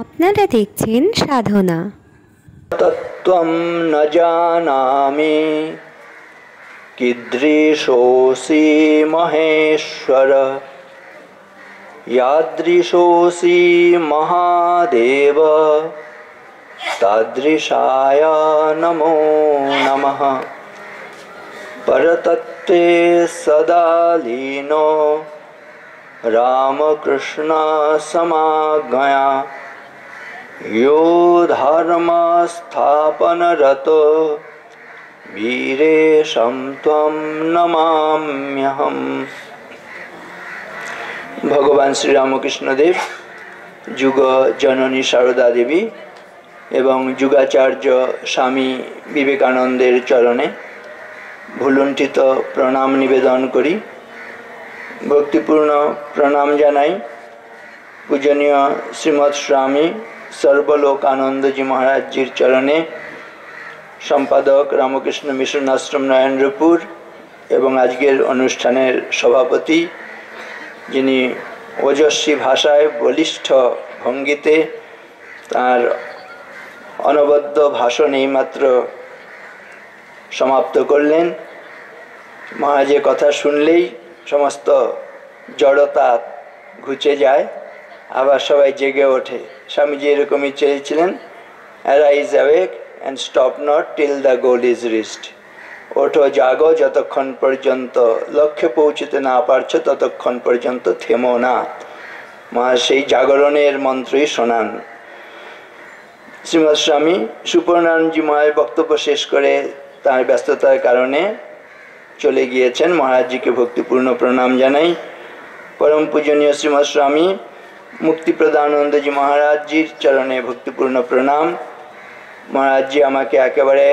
আপনারা দেখছেন সাধনা। তত্ত্বম ন জানামি কিদৃশোসি মহেশ্বর ইয়াদৃশোসি মহাদেব তাদৃশায় নমো নমঃ। পরতত্ত্বে সদা লীনো রামকৃষ্ণ সমাজ্ঞয়া यो धर्मस्थापनरतो वीरेशं त्वं नमाम्यहम्। भगवान श्री रामकृष्ण देव, जुग जननी शारदा देवी एवं जुगाचार्य स्वामी विवेकानंदेर चरणे भुलुंठित प्रणाम निवेदन करी, भक्तिपूर्ण प्रणाम जानाई पूजनीय श्रीमद स्वामी सर्वलोकानंद जी महाराज जी चरणे सम्पादक रामकृष्ण मिशन आश्रम नारायणपुर एवं आजकेर अनुष्ठानेर सभापति जिनी ओजस्वी भाषाय बलिष्ठ भंगिते तार अनबद्ध भाषण एई मात्र समाप्त करलेन। महाराजेर कथा शुनलेई समस्त जड़ता घुचे जाए, आबार सबाई जेगे ओठे। स्वामीजी एरकमई चेयेछिलेन, arise awake and stop not till the goal is reached. ओठो जागो যতক্ষণ পর্যন্ত লক্ষ্যে পৌঁছতে না পারছো ততক্ষণ পর্যন্ত থেমো না। মা সেই জাগরণের মন্ত্রই শোনান। শ্রীমৎ স্বামী সুপর্ণানন্দজি মহারাজ বক্তব্য শেষ করে তার ব্যস্ততার কারণে চলে গিয়েছেন। মহারাজজিকে ভক্তিপূর্ণ প্রণাম জানাই। परम पूजनीय श्रीमद स्वामी मुक्ति प्रदानंद जी महाराज जी चरणे भक्तिपूर्ण प्रणाम। महाराज जी आमाके एकेबारे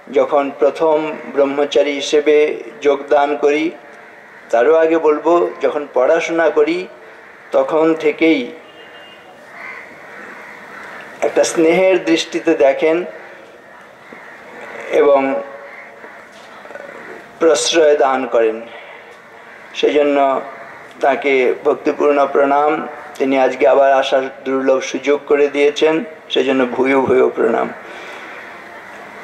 जखन प्रथम ब्रह्मचारी हिसेबे योगदान करी, तारो आगे बोलबो जखन पढ़ाशोना करी तखन थेकेई एकटा स्नेहेर दृष्टिते देखें एवं प्रश्रय दान करें। सेजন্য ताके भक्तिपूर्ण प्रणाम। तिनी आज के आबार आसार दुर्लभ सुयोग करे दिएछेन, सेजন্য भूयो भूयो प्रणाम।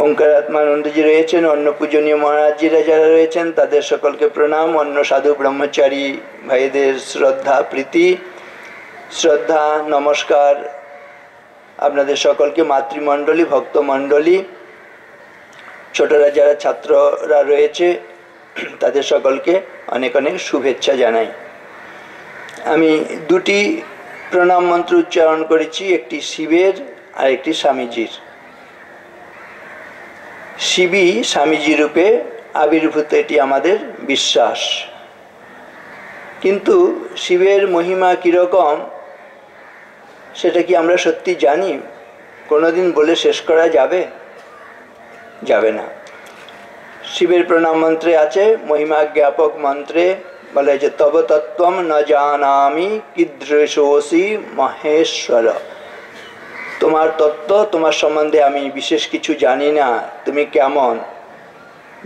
ओंकारात्मानंदजी रयेछेन, अन्य पूजनीय महाराजजीरा जारा रयेछेन तादेर सकलके प्रणाम। अन्य साधु ब्रह्मचारी भाईदेर श्रद्धा प्रीति श्रद्धा नमस्कार। आपनादेर सकलके मातृमंडली भक्तमंडली छोटरा जारा छात्ररा रयेछे तादेर सकलके अनेक अनेक शुभेच्छा जानाई। आमी दुटी प्रणाम मंत्र उच्चारण करेছি, একটি শিবের আর একটি স্বামীজির। শিবই স্বামীজি রূপে আবির্ভূত এটি আমাদের বিশ্বাস, কিন্তু শিবের মহিমা কিরকম সেটা কি আমরা সত্যি জানি? কোনোদিন বলে শেষ করা যাবে? যাবে না। শিবের প্রণাম মন্ত্রে আছে, মহিমা জ্ঞাপক মন্ত্রে বলে যে তব তত্ত্বম ন জানামি কিদৃশোসি মহেশ্বর। তোমার তত্ত্ব, তোমার সম্বন্ধে আমি বিশেষ কিছু জানি না, তুমি কেমন।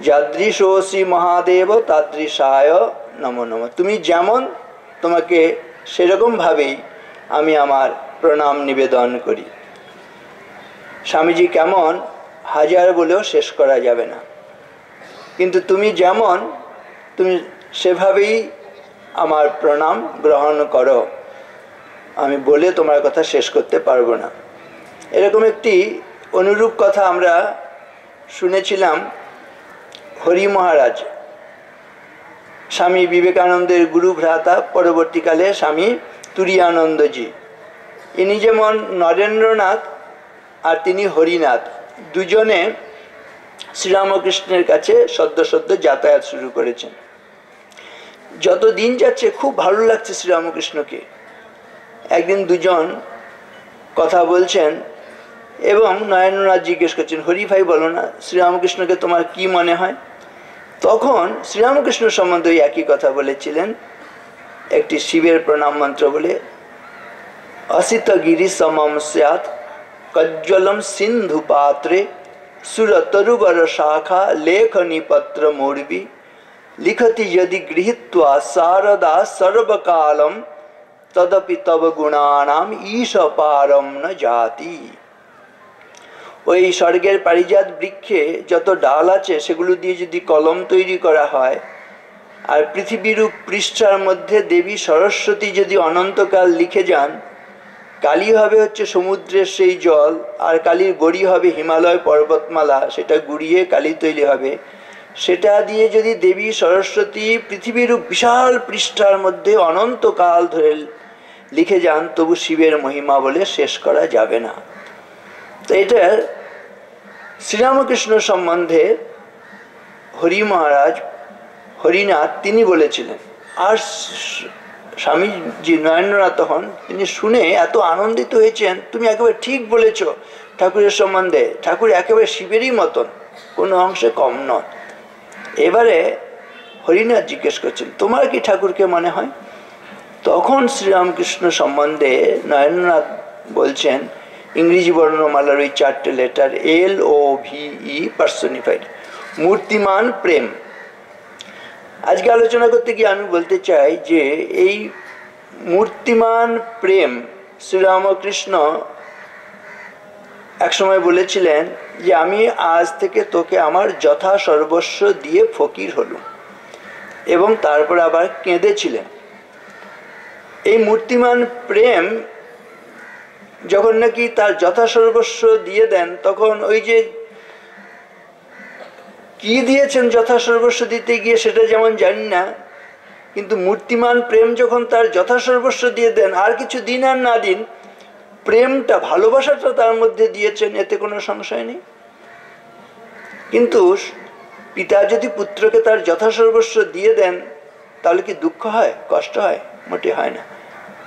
যাদৃশোসি মহাদেব তাদৃশায় নমো নমঃ। তুমি যেমন তোমাকে সেরকম ভাবেই আমি আমার প্রণাম নিবেদন করি। স্বামীজি কেমন হাজার বলেও শেষ করা যাবে না, কিন্তু তুমি যেমন তুমি সেভাবেই আমার প্রণাম গ্রহণ করো। আমি বলে তোমার কথা শেষ করতে পারবো না। এরকম একটি অনুরূপ কথা আমরা শুনেছিলাম হরি মহারাজ, স্বামী বিবেকানন্দের গুরু ভ্রাতা, পরবর্তীকালে স্বামী তুরীয়ানন্দজি। ইনি যেমন নরেন্দ্রনাথ আর তিনি হরিনাথ, দুজনে শ্রীরামকৃষ্ণের কাছে সদ্য সদ্য যাতায়াত শুরু করেছেন। যত দিন যাচ্ছে খুব ভালো লাগছে শ্রীরামকৃষ্ণকে। একদিন দুজন কথা বলছেন এবং নরেন্দ্রনাথ জিজ্ঞেস করছেন, হরি ভাই বলো না শ্রীরামকৃষ্ণকে তোমার কি মনে হয়? তখন শ্রীরামকৃষ্ণ সম্বন্ধে ওই একই কথা বলেছিলেন, একটি শিবের প্রণাম মন্ত্র বলে, অসিত গিরি সমম স্যাৎ কজ্জ্বলম সিন্ধু পাত্রে সুরতরুবর শাখা লেখনী পত্র মূর্বি লিখতি यदि गृहीत्वा शारदा सर्वकालम তদপি তব গুণানাম ঈশ পারম ন জাতি। ওই স্বর্গের পারিজাত বৃক্ষে যত ডাল আছে সেগুলো দিয়ে যদি কলম তৈরি করা হয়, আর পৃথিবীর পৃষ্ঠার মধ্যে দেবী সরস্বতী যদি অনন্তকাল লিখে যান, কালি হবে হচ্ছে সমুদ্রের সেই জল, আর কালির গড়ি হবে হিমালয় পর্বতমালা, সেটা গুড়িয়ে কালি তৈরি হবে। সেটা দিয়ে যদি দেবী সরস্বতী পৃথিবীর বিশাল পৃষ্ঠার মধ্যে অনন্তকাল ধরে লিখে যান, তবু শিবের মহিমা বলে শেষ করা যাবে না। তো এটা শ্রীরামকৃষ্ণ সম্বন্ধে হরি মহারাজ, হরিনাথ তিনি বলেছিলেন। আর স্বামীজি নরেন্দ্রনাথ তখন তিনি শুনে এত আনন্দিত হয়েছেন, তুমি একেবারে ঠিক বলেছ ঠাকুরের সম্বন্ধে, ঠাকুর একেবারে শিবেরই মতন, কোনো অংশে কম নয়। এবারে হরিনাথ জিজ্ঞেস করছেন, তোমার কি ঠাকুরকে মনে হয়? তখন শ্রীরামকৃষ্ণ সম্বন্ধে নরেন্দ্রনাথ বলছেন, ইংরেজি বর্ণমালার ওই 4টে লেটার LOVE পার্সনিফাইড, মূর্তিমান প্রেম। আজকে আলোচনা করতে গিয়ে আমি বলতে চাই যে এই মূর্তিমান প্রেম শ্রীরামকৃষ্ণ একসময় বলেছিলেন যে আমি আজ থেকে তোকে আমার যথা সর্বস্ব দিয়ে ফকির হলুম, এবং তারপর আবার কেঁদেছিলেন। এই মূর্তিমান প্রেম যখন নাকি তার যথা সর্বস্ব দিয়ে দেন, তখন ওই যে কি দিয়েছেন যথা সর্বস্ব দিতে গিয়ে সেটা যেমন জানি না, কিন্তু মূর্তিমান প্রেম যখন তার যথা সর্বস্ব দিয়ে দেন, আর কিছু দিন আর না দিন প্রেমটা, ভালোবাসাটা তার মধ্যে দিয়েছেন, এতে কোনো সংশয় নেই। কিন্তু পিতা যদি পুত্রকে তার যথা সর্বস্ব দিয়ে দেন, তাহলে কি দুঃখ হয়, কষ্ট হয়? মোটে হয় না,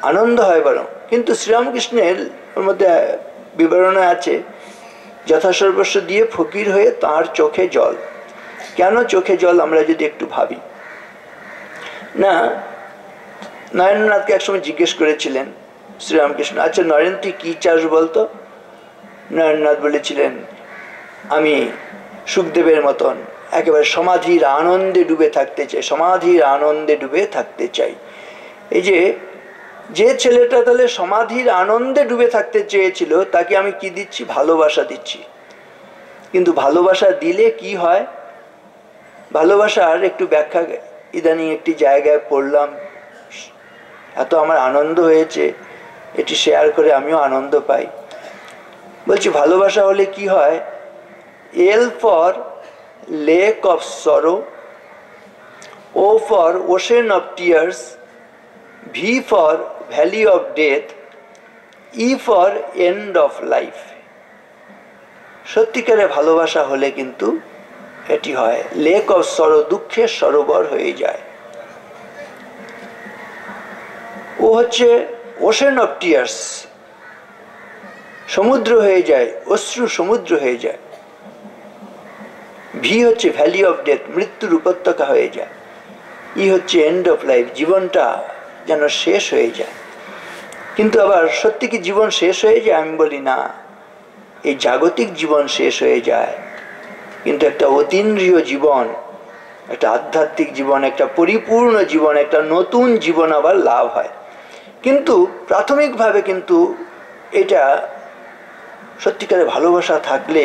আনন্দ হয় বরং। কিন্তু শ্রীরামকৃষ্ণের ওর মধ্যে বিবরণে আছে, যথা সর্বস্ব দিয়ে ফকির হয়ে তার চোখে জল। কেন চোখে জল আমরা যদি একটু ভাবি না, নরেন্দ্রনাথকে একসময় জিজ্ঞেস করেছিলেন শ্রীরামকৃষ্ণ, আচ্ছা নরেন তুই কি চাস বলতো? নরেন্দ্রনাথ বলেছিলেন, আমি সুখদেবের মতন একেবারে সমাধির আনন্দে ডুবে থাকতে চাই, সমাধির আনন্দে ডুবে থাকতে চাই। এই যে ছেলেটা তাহলে সমাধির আনন্দে ডুবে থাকতে চেয়েছিল, তাকে আমি কি দিচ্ছি? ভালোবাসা দিচ্ছি। কিন্তু ভালোবাসা দিলে কি হয়? ভালোবাসার একটু ব্যাখ্যা ইদানিং একটি জায়গায় পড়লাম, এত আমার আনন্দ হয়েছে, এটি শেয়ার করে আমিও আনন্দ পাই। বলছি ভালোবাসা হলে কি হয়? L for lake of sorrow, O for ocean of tears, V for valley of death, E for end of life. সত্যিকারে ভালোবাসা হলে কিন্তু এটি হয়, লেক অফ সরো, দুঃখের সরোবর হয়ে যায়। ও হচ্ছে ওশেন অফ টিয়ার্স, সমুদ্র হয়ে যায়, অশ্রু সমুদ্র হয়ে যায়। ভি হচ্ছে ভ্যালি অফ ডেথ, মৃত্যুর উপত্যকা হয়ে যায়। ই হচ্ছে এন্ড অফ লাইফ, জীবনটা যেন শেষ হয়ে যায়। কিন্তু আবার সত্যি কি জীবন শেষ হয়ে যায়? আমি বলি না, এই জাগতিক জীবন শেষ হয়ে যায়, কিন্তু একটা অতীন্দ্রিয় জীবন, একটা আধ্যাত্মিক জীবন, একটা পরিপূর্ণ জীবন, একটা নতুন জীবন আবার লাভ হয়। কিন্তু প্রাথমিকভাবে কিন্তু এটা সত্যিকারে ভালোবাসা থাকলে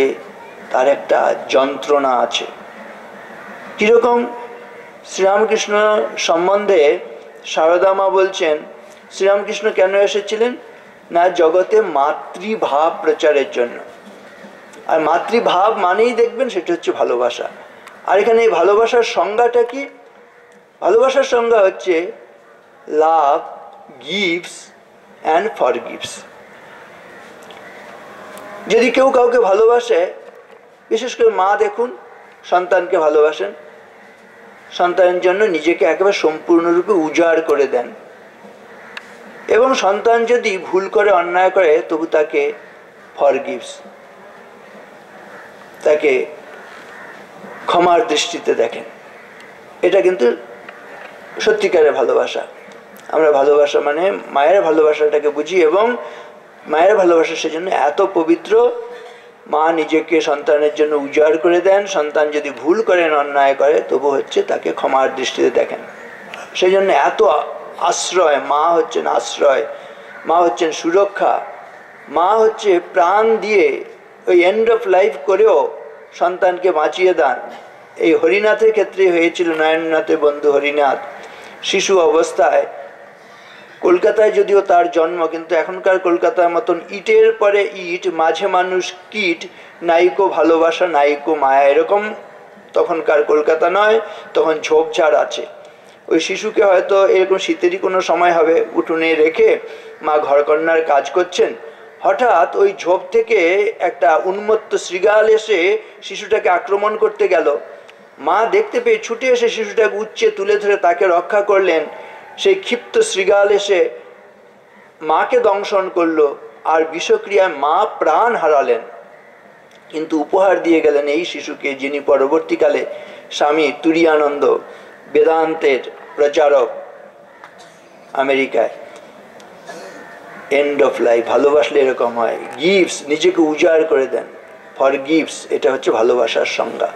তার একটা যন্ত্রণা আছে। কীরকম? শ্রীরামকৃষ্ণ সম্বন্ধে সারদা মা বলছেন, শ্রীরামকৃষ্ণ কেন এসেছিলেন? না জগতে মাতৃভাব প্রচারের জন্য। আর মাতৃভাব মানেই দেখবেন সেটা হচ্ছে ভালোবাসা। আর এখানে এই ভালোবাসার সংজ্ঞাটা কি? ভালোবাসার সংজ্ঞা হচ্ছে লাভ গিভস অ্যান্ড ফরগিভস। যদি কেউ কাউকে ভালোবাসে, বিশেষ করে মা দেখুন সন্তানকে ভালোবাসেন, সন্তানের জন্য নিজেকে একেবারে সম্পূর্ণরূপে উজাড় করে দেন, এবং সন্তান যদি ভুল করে অন্যায় করে তবু তাকে ফরগিভস, তাকে ক্ষমার দৃষ্টিতে দেখেন। এটা কিন্তু সত্যিকারের ভালোবাসা। আমরা ভালোবাসা মানে মায়ের ভালোবাসাটাকে বুঝি, এবং মায়ের ভালোবাসা সেজন্য এত পবিত্র। মা নিজেকে সন্তানের জন্য উজাড় করে দেন, সন্তান যদি ভুল করেন অন্যায় করে তবু হচ্ছে তাকে ক্ষমার দৃষ্টিতে দেখেন। সেই জন্য এত আশ্রয়, মা হচ্ছেন আশ্রয়, মা হচ্ছেন সুরক্ষা, মা হচ্ছে প্রাণ দিয়ে ওই এন্ড অফ লাইফ করেও সন্তানকে বাঁচিয়ে দেন। এই হরিনাথের ক্ষেত্রে হয়েছিল, নয়ননাথের বন্ধু হরিনাথ শিশু অবস্থায়, কলকাতায় যদিও তার জন্ম, কিন্তু এখনকার কলকাতার মতন ইটের পরে ইট, মাঝে মানুষ কীট, নাইকো ভালোবাসা নাইকো মায়া, এরকম তখনকার কলকাতা নয়। তখন ঝোপঝাড় আছে। ওই শিশুকে হয়তো এরকম শীতেরই কোনো সময় হবে, উঠোনে রেখে মা ঘরকন্যার কাজ করছেন, হঠাৎ ওই ঝোপ থেকে একটা উন্মত্ত শৃগাল এসে শিশুটাকে আক্রমণ করতে গেল। মা দেখতে পেয়ে ছুটে এসে শিশুটাকে উচ্চে তুলে ধরে তাকে রক্ষা করলেন। সেই ক্ষিপ্ত শৃগাল এসে মাকে দংশন করলো, আর বিষক্রিয়ায় মা প্রাণ হারালেন। কিন্তু উপহার দিয়ে গেলেন এই শিশুকে, যিনি পরবর্তীকালে স্বামী তুরীয়ানন্দ, বেদান্তের প্রচারক, আমেরিকায়। এন্ড অফ লাইফ, ভালোবাসলে এরকম হয়, গিভস, নিজেকে উজাড় করে দেন, ফর গিভস, এটা হচ্ছে ভালোবাসার সংজ্ঞা।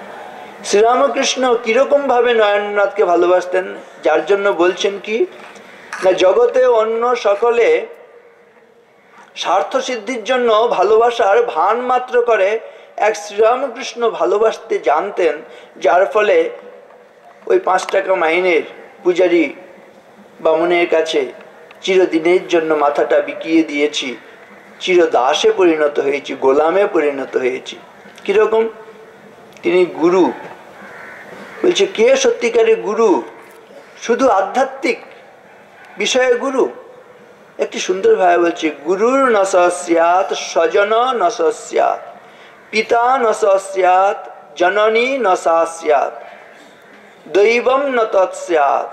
শ্রীরামকৃষ্ণ কিরকম ভাবে নয়ননাথকে ভালোবাসতেন, যার জন্য বলছেন কি না, জগতে অন্য সকলে স্বার্থ সিদ্ধির জন্য ভালোবাসার ভান মাত্র করে, এক শ্রীরামকৃষ্ণ ভালোবাসতে জানতেন, যার ফলে ওই 5 টাকা মাইনের পূজারী বামুনের কাছে চিরদিনের জন্য মাথাটা বিকিয়ে দিয়েছি, চিরদাসে পরিণত হয়েছি, গোলামে পরিণত হয়েছি। কিরকম? তিনি গুরু। বলছে কে সত্যিকারের গুরু? শুধু আধ্যাত্মিক বিষয়ে গুরু? একটি সুন্দর ভাবে বলছে, গুরুর ন স্যাৎ স্বজন ন স্যাৎ, পিতা ন স্যাৎ, জননী ন স্যাৎ, দৈবম ন তৎস্যাৎ,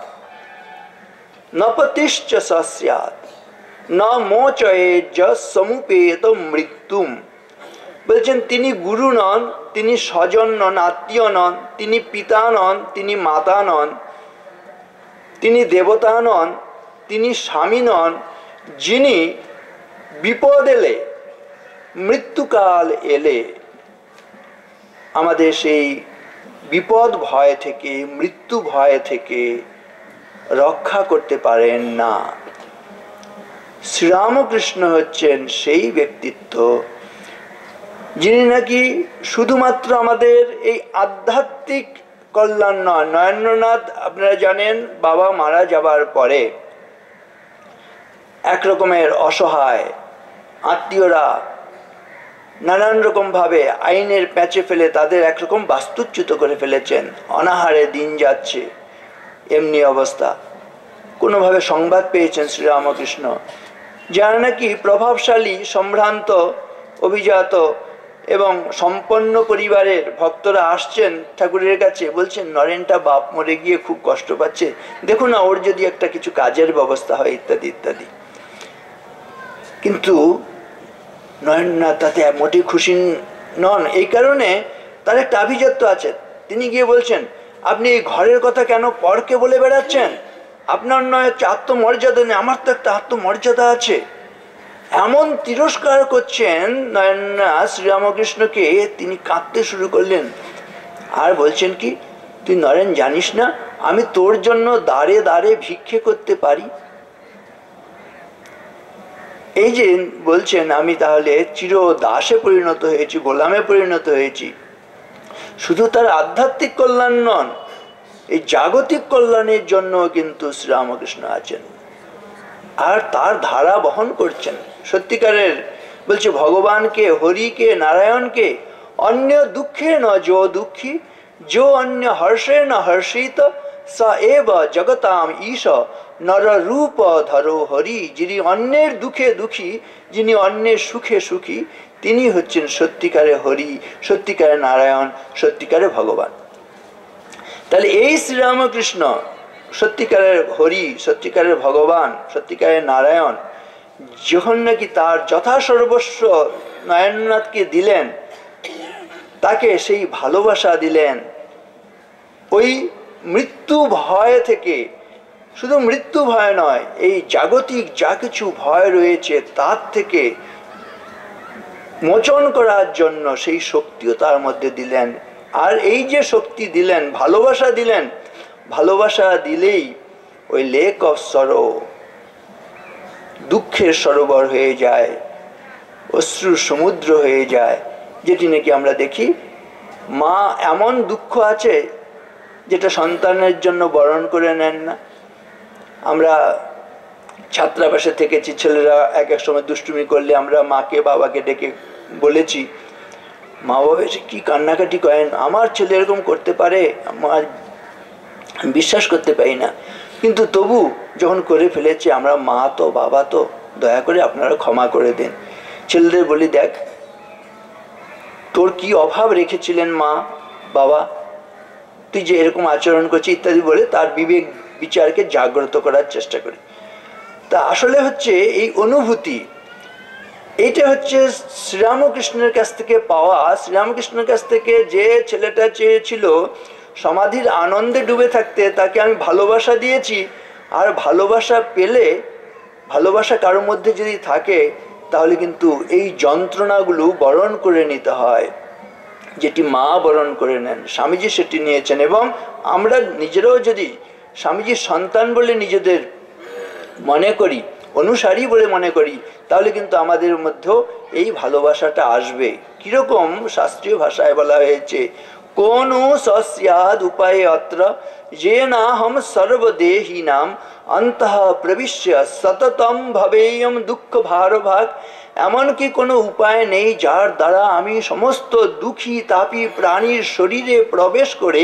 ন পতিশ্চ স্যাৎ, ন মোচয়েজ সমুপেত মৃত্যুম। বলছেন তিনি গুরু নন, তিনি স্বজন নন, আত্মীয় নন, তিনি পিতা নন, তিনি মাতা নন, তিনি দেবতা নন, তিনি স্বামী নন, যিনি বিপদ এলে, মৃত্যুকাল এলে আমাদের সেই বিপদ ভয় থেকে, মৃত্যু ভয় থেকে রক্ষা করতে পারেন না। শ্রীরামকৃষ্ণ হচ্ছেন সেই ব্যক্তিত্ব যিনি নাকি শুধুমাত্র আমাদের এই আধ্যাত্মিক কল্যাণ নয়। নয়ননাথ আপনারা জানেন, বাবা মারা যাবার পরে একরকমের অসহায় আত্মীয়রা নানান রকম ভাবে আইনের প্যাচে ফেলে তাদের একরকম বাস্তুচ্যুত করে ফেলেছেন, অনাহারে দিন যাচ্ছে, এমনি অবস্থা। কোনোভাবে সংবাদ পেয়েছেন শ্রীরামকৃষ্ণ, যারা নাকি প্রভাবশালী, সম্ভ্রান্ত, অভিজাত এবং সম্পন্ন পরিবারের ভক্তরা আসছেন ঠাকুরের কাছে, বলছেন নরেনটা বাপ মরে গিয়ে খুব কষ্ট পাচ্ছে, দেখুন না ওর যদি একটা কিছু কাজের ব্যবস্থা হয়, ইত্যাদি ইত্যাদি। কিন্তু নয়ননাথ তাতে মোটেই খুশি নন। এই কারণে তার একটা আভিজাত্য আছে। তিনি গিয়ে বলছেন, আপনি এই ঘরের কথা কেন পরকে বলে বেড়াচ্ছেন? আপনার নয় হচ্ছে আত্মমর্যাদা নেই, আমার তো একটা আত্মমর্যাদা আছে। এমন তিরস্কার করছেন নয়ননাথ শ্রীরামকৃষ্ণকে, তিনি কাঁদতে শুরু করলেন আর বলছেন কি, তুই নরেন জানিস না আমি তোর জন্য দাঁড়ে দাঁড়ে ভিক্ষে করতে পারি? এই যে বলছেন আমি তাহলে চির দাসে পরিণত হয়েছি, গোলামে পরিণত হয়েছি। শুধু তার আধ্যাত্মিক কল্যাণ নন, এই জাগতিক কল্যাণের জন্য কিন্তু শ্রীরামকৃষ্ণ আছেন আর তার ধারা বহন করছেন। সত্যিকারের বলছে ভগবানকে, হরিকে, নারায়ণকে অন্য দুঃখে ন যো দুঃখী, যো অন্য হর্ষে ন হর্ষিত, স এব জগতাম ঈশ নর রূপ ধরো হরি। যিনি অন্যের দুঃখে দুঃখী, যিনি অন্যের সুখে সুখী, তিনি হচ্ছেন সত্যিকারে হরি, সত্যিকারে নারায়ণ, সত্যিকারে ভগবান। তাহলে এই শ্রীরামকৃষ্ণ সত্যিকারের হরি, সত্যিকারের ভগবান, সত্যিকারের নারায়ণ, যখন নাকি তার যথাসর্বস্ব নয়ননাথকে দিলেন, তাকে সেই ভালোবাসা দিলেন, ওই মৃত্যু ভয় থেকে, শুধু মৃত্যু ভয় নয়, এই জাগতিক যা কিছু ভয় রয়েছে তার থেকে মোচন করার জন্য সেই শক্তিও তার মধ্যে দিলেন। আর এই যে শক্তি দিলেন, ভালোবাসা দিলেন, ভালোবাসা দিলেই ওই লেক অফ সরো, দুঃখের সরোবর হয়ে যায়, অশ্রুর সমুদ্র হয়ে যায়, যেটি নাকি আমরা দেখি। মা এমন দুঃখ আছে যেটা সন্তানের জন্য বরণ করে নেন না। আমরা ছাত্রাবাসে থেকেছি, ছেলেরা এক এক সময় দুষ্টুমি করলে আমরা মাকে বাবাকে ডেকে বলেছি, মা বাবা এসে কি কান্নাকাটি করেন, আমার ছেলে এরকম করতে পারে, আমার বিশ্বাস করতে পারি না। কিন্তু তবু যখন করে ফেলেছে, আমরা মা তো বাবা তো, দয়া করে আপনারা ক্ষমা করে দেন। ছেলেদের বলি, দেখ তোর কি অভাব রেখেছিলেন মা বাবা, তুই যে এরকম আচরণ করছিস ইত্যাদি বলে তার বিবেক বিচারকে জাগ্রত করার চেষ্টা করি। তা আসলে হচ্ছে এই অনুভূতি, এইটা হচ্ছে শ্রীরামকৃষ্ণের কাছ থেকে পাওয়া। শ্রীরামকৃষ্ণের কাছ থেকে যে ছেলেটা চেয়েছিল সমাধির আনন্দে ডুবে থাকতে, তাকে আমি ভালোবাসা দিয়েছি। আর ভালোবাসা পেলে, ভালোবাসা কারোর মধ্যে যদি থাকে, তাহলে কিন্তু এই যন্ত্রণাগুলো বরণ করে নিতে হয়, যেটি মা বরণ করে নেন। স্বামীজি সেটি নিয়েছেন। এবং আমরা নিজেরাও যদি স্বামীজির সন্তান বলে নিজেদের মনে করি, অনুসারী বলে মনে করি, তাহলে কিন্তু আমাদের মধ্যেও এই ভালোবাসাটা আসবে। কিরকম শাস্ত্রীয় ভাষায় বলা হয়েছে, কোন সস্যাদ উপায়ে অত্র যে না হম সর্বদেহী নাম অন্তঃ প্রবিশ্য সততম ভবেয়ম দুঃখ ভারভাগ। এমনকি কোনো উপায় নেই যার দ্বারা আমি সমস্ত দুঃখী তাপী প্রাণীর শরীরে প্রবেশ করে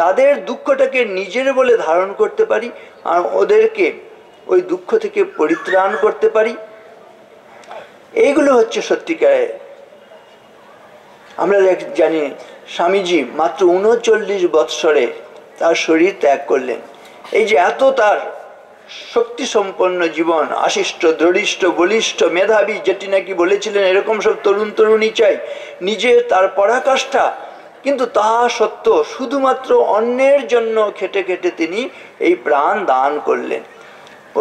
তাদের দুঃখটাকে নিজের বলে ধারণ করতে পারি আর ওদেরকে ওই দুঃখ থেকে পরিত্রাণ করতে পারি। এইগুলো হচ্ছে সত্যিকারের। আমরা জানি স্বামীজি মাত্র 39 বৎসরে তার শরীর ত্যাগ করলেন। এই যে এত তার শক্তি সম্পন্ন জীবন, আশিষ্ট দৃঢ়িষ্ট বলিষ্ঠ মেধাবী, যেটি নাকি বলেছিলেন এরকম সব তরুণ তরুণী চাই, নিজের তার পরাকাষ্ঠা, কিন্তু তাহা সত্য শুধুমাত্র অন্যের জন্য খেটে খেটে তিনি এই প্রাণ দান করলেন।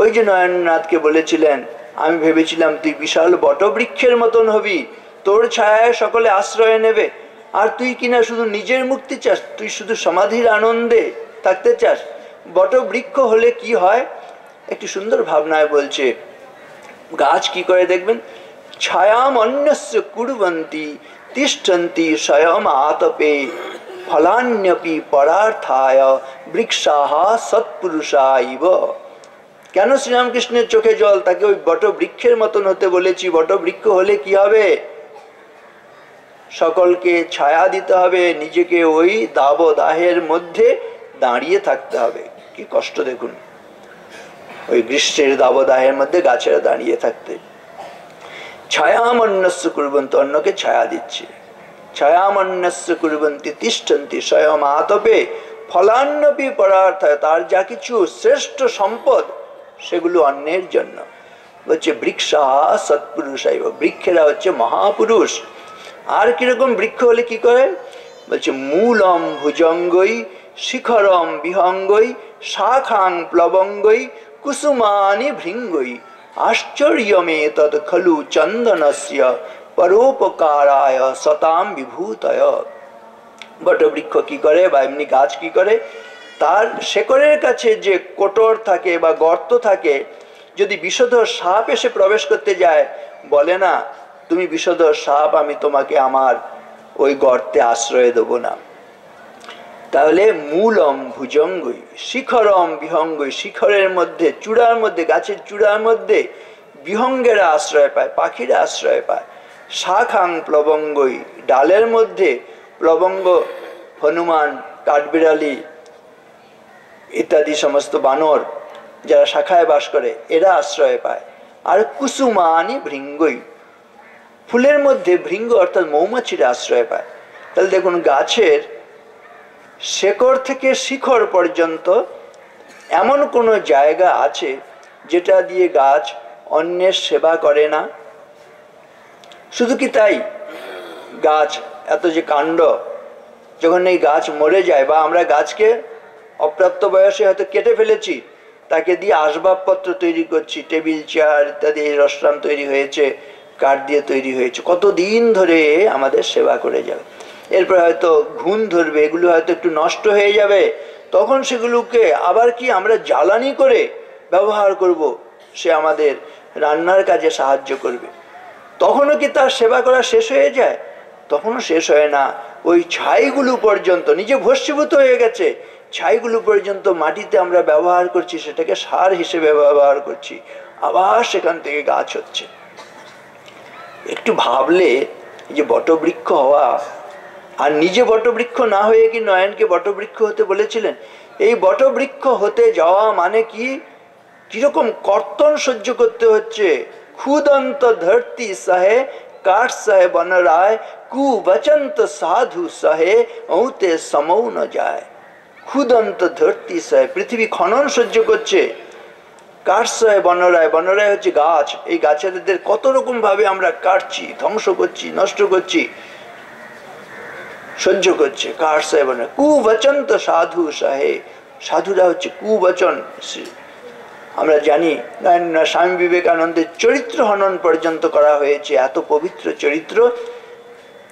ওই যে নয়ননাথকে বলেছিলেন, আমি ভেবেছিলাম তুই বিশাল বটবৃক্ষের মতন হবি, তোর ছায়ায় সকলে আশ্রয় নেবে, আর তুই কিনা শুধু নিজের মুক্তি চাস, তুই শুধু সমাধির আনন্দে থাকতে চাস। বটবৃক্ষ হলে কি হয়, একটি সুন্দর ভাবনায় বলছে, গাছ কি করে দেখবেন, ছায়াম অন্যস্য কুর্বন্তি তিষ্ঠন্তি স্বয়ং আতপে ফলান্যপি পরার্থায় বৃক্ষাহ সৎপুরুষা ইব। কেন শ্রীরামকৃষ্ণের চোখে জল, তাকে ওই বটবৃক্ষের মতন হতে বলেছি। বটবৃক্ষ হলে কি হবে, সকলকে ছায়া দিতে হবে, নিজেকে ওই দাবদাহের মধ্যে দাঁড়িয়ে থাকতে হবে। কি কষ্ট দেখুন, ওই গ্রীষ্মের দাবদাহের মধ্যে গাছেরা দাঁড়িয়ে থাকতে। ছায়ামন্যস্য কুর্বন্তি, অন্যকে ছায়া দিচ্ছে। ছায়ামন্যস্য কুর্বন্তি তিষ্ঠন্তি স্বয়ং আতপে ফলান্যপি পরার্থায়, তার যা কিছু শ্রেষ্ঠ সম্পদ সেগুলো অন্যের জন্য। বলছে বৃক্ষা সৎপুরুষাইব, বৃক্ষেরা হচ্ছে মহাপুরুষ। আর কিরকম বৃক্ষ হলে কি করে, বলছে মূলম ভুজঙ্গই শিখরম বিহঙ্গই শাখাং প্লবঙ্গই কুসুমানি ভৃঙ্গই আশ্চর্যমে তৎ খলু চন্দনস্য পরোপকারায় সতাম বিভূতয়। বটবৃক্ষ কি করে, বা এমনি গাছ কি করে, তার শেকড়ের কাছে যে কোটর থাকে বা গর্ত থাকে, যদি বিষধর সাপ এসে প্রবেশ করতে যায়, বলে না তুমি বিষধর সাপ, আমি তোমাকে আমার ওই গর্তে আশ্রয় দেব না। তাহলে মূলম ভুজঙ্গই শিখরম বিহঙ্গই, শিখরের মধ্যে চূড়ার মধ্যে, গাছের চূড়ার মধ্যে বিহঙ্গেরা আশ্রয় পায়, পাখিরা আশ্রয় পায়। শাখাং প্লবঙ্গই, ডালের মধ্যে প্লবঙ্গ, হনুমান, কাঠবিড়ালি ইত্যাদি সমস্ত বানর যারা শাখায় বাস করে, এরা আশ্রয় পায়। আর কুসুমানি ভৃঙ্গই, ফুলের মধ্যে ভৃঙ্গ অর্থাৎ মৌমাছিরা আশ্রয় পায়। তাহলে দেখুন, গাছের শেকড় থেকে শিখর পর্যন্ত এমন কোনো জায়গা আছে যেটা দিয়ে গাছ অন্যের সেবা করে না। শুধু কি তাই, গাছ এত যে কাণ্ড, যখন এই গাছ মরে যায়, বা আমরা গাছকে অপ্রাপ্ত বয়সে হয়তো কেটে ফেলেছি, তাকে দিয়ে আসবাবপত্র তৈরি করছি, টেবিল চেয়ার ইত্যাদি রসরাম তৈরি হয়েছে, কাঠ দিয়ে তৈরি হয়েছে, কতদিন ধরে আমাদের সেবা করে যাবে। এরপর হয়তো ঘুণ ধরবে, এগুলো হয়তো একটু নষ্ট হয়ে যাবে, তখন সেগুলোকে আবার কি আমরা জ্বালানি করে ব্যবহার করব, সে আমাদের রান্নার কাজে সাহায্য করবে। তখনও কি তার সেবা করা শেষ হয়ে যায়? তখনও শেষ হয় না। ওই ছাইগুলো পর্যন্ত, নিজে ভস্মীভূত হয়ে গেছে, ছাইগুলো পর্যন্ত মাটিতে আমরা ব্যবহার করছি, সেটাকে সার হিসেবে ব্যবহার করছি, আবার সেখান থেকে গাছ হচ্ছে। একটু ভাবলে যে বটবৃক্ষ হওয়া, আর নিজে বটবৃক্ষ না হয়ে কি নয়নকে বটবৃক্ষ হতে বলেছিলেন? এই বটবৃক্ষ হতে যাওয়া মানে কি, কিরকম কর্তন সহ্য করতে হচ্ছে। ক্ষুদন্ত ধরতি সহে কাঠ সহে বনরায়, কুবচন্ত সাধু সহে ঔতে সমৌ ন যায়। ক্ষুদন্ত ধরতি সহে, পৃথিবী খনন সহ্য করছে। কাঠ সহে বনরায়, বনরায় হচ্ছে গাছ। এই গাছেদের কত রকম ভাবে আমরা কাটছি, ধ্বংস করছি, নষ্ট করছি, সহ্য করছে। কাঠ সহে বনরায়, কুবচন্ত সাধু সহে, সাধুরা হচ্ছে কুবচন। আমরা জানি স্বামী বিবেকানন্দের চরিত্র হনন পর্যন্ত করা হয়েছে, এত পবিত্র চরিত্র,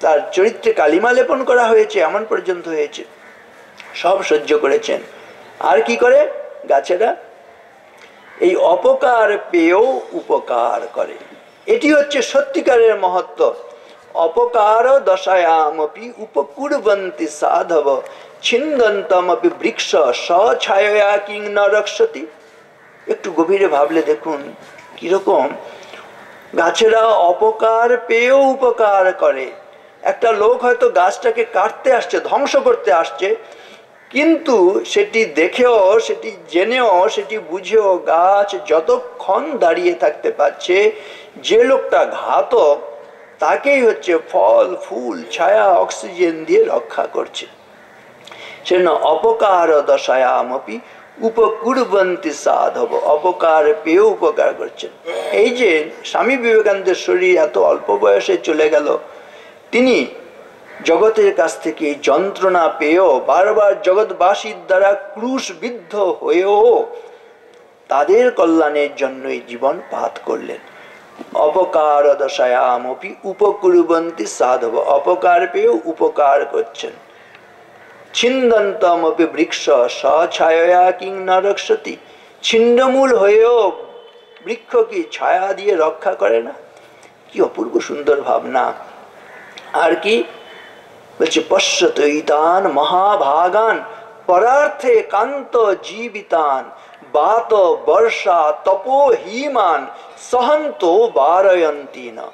তার চরিত্রে কালিমা লেপন করা হয়েছে, এমন পর্যন্ত হয়েছে। সব সহ্য করেছেন। আর কি করে গাছেরা? এই অপকার পেয়েও উপকার করে। এটি হচ্ছে সত্যিকারের মহত্ব। অপকার দশায়ামপি উপকুর্বন্তি সাধব, ছিন্দন্তমপি বৃক্ষ স্বছায়া কিং ন রক্ষতি। একটু গভীরে ভাবলে দেখুন কিরকম গাছেরা অপকার পেয়েও উপকার করে। একটা লোক হয়তো গাছটাকে কাটতে আসছে, ধ্বংস করতে আসছে, কিন্তু সেটি দেখেও, সেটি জেনেও, সেটি বুঝেও গাছ যতক্ষণ দাঁড়িয়ে থাকতে পারছে, যে লোকটা ঘাতক তাকেই হচ্ছে ফল, ফুল, ছায়া, অক্সিজেন দিয়ে রক্ষা করছে। সেজন্য অপকার দশায়ামপি উপকুর্বন্তি সাধব, অপকার পেয়েও উপকার করছেন। এই যে স্বামী বিবেকানন্দের শরীর এত অল্প বয়সে চলে গেল, তিনি জগতের কাছ থেকে যন্ত্রণা পেয়েও, বারবার জগৎবাসীর দ্বারা ক্রুশবিদ্ধ হয়েও তাদের কল্যাণের জন্যই জীবন পাত করলেন। অপকার দশায়ামপি উপকুর্বন্তি সাধব, অপকার পেয়েও উপকার করছেন। ছিন্দন্তমপি বৃক্ষ স্বছায়া কিং ন রক্ষতি, ছিন্নমূল হয়েও বৃক্ষ কি ছায়া দিয়ে রক্ষা করে না? কি অপূর্ব সুন্দর ভাবনা। আর কি বলছে? পশ্যতৈতান মহাভাগান পরার্থে কান্ত জীবিতান, বাত বর্ষা তপো হিমান সহন্ত বারয়ন্তী না।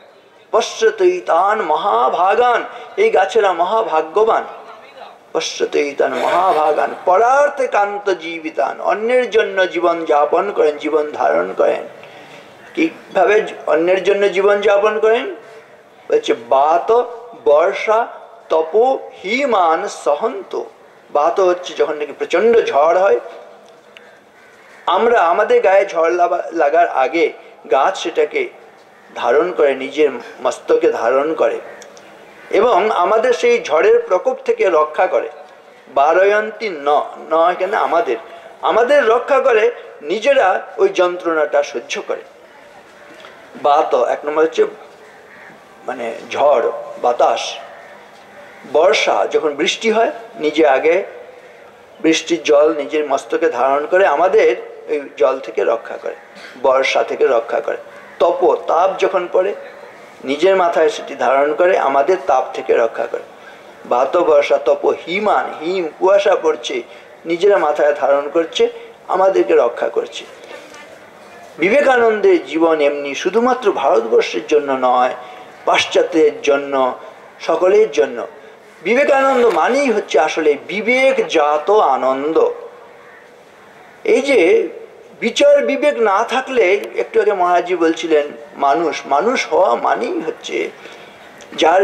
পশ্যতৈতান মহাভাগান, এই গাছেরা মহাভাগ্যবান। পশ্যতৈতান মহাভাগান পরার্থে কান্ত জীবিতান, অন্যের জন্য জীবন যাপন করেন, জীবন ধারণ করেন। কিভাবে অন্যের জন্য জীবন যাপন করেন? বলছে বাত বর্ষা তপো হিমান সহন্ত। বাত হচ্ছে যখন নাকি প্রচন্ড ঝড় হয়, আমরা আমাদের গায়ে ঝড় লাগার আগে গাছ সেটাকে ধারণ করে, নিজের মস্তকে ধারণ করে এবং আমাদের সেই ঝড়ের প্রকোপ থেকে রক্ষা করে। বারয়ন্তী ন এখানে আমাদের রক্ষা করে, নিজেরা ওই যন্ত্রণাটা সহ্য করে। বাত এক নম্বর হচ্ছে মানে ঝড়, বাতাস। বর্ষা, যখন বৃষ্টি হয়, নিজে আগে বৃষ্টির জল নিজের মস্তকে ধারণ করে আমাদের ওই জল থেকে রক্ষা করে, বর্ষা থেকে রক্ষা করে। তপ, তাপ যখন পড়ে নিজের মাথায় সেটি ধারণ করে আমাদের তাপ থেকে রক্ষা করে। বাত বর্ষা তপ হিমান, হিম কুয়াশা পড়ছে, নিজেরা মাথায় ধারণ করছে, আমাদেরকে রক্ষা করছে। বিবেকানন্দের জীবন এমনি, শুধুমাত্র ভারতবর্ষের জন্য নয়, পাশ্চাত্যের জন্য, সকলের জন্য। বিবেকানন্দ মানেই হচ্ছে আসলে বিবেকজাত আনন্দ। এই যে বিচার বিবেক না থাকলে, একটু আগে মহারাজজি বলছিলেন, মানুষ হওয়া মানেই হচ্ছে যার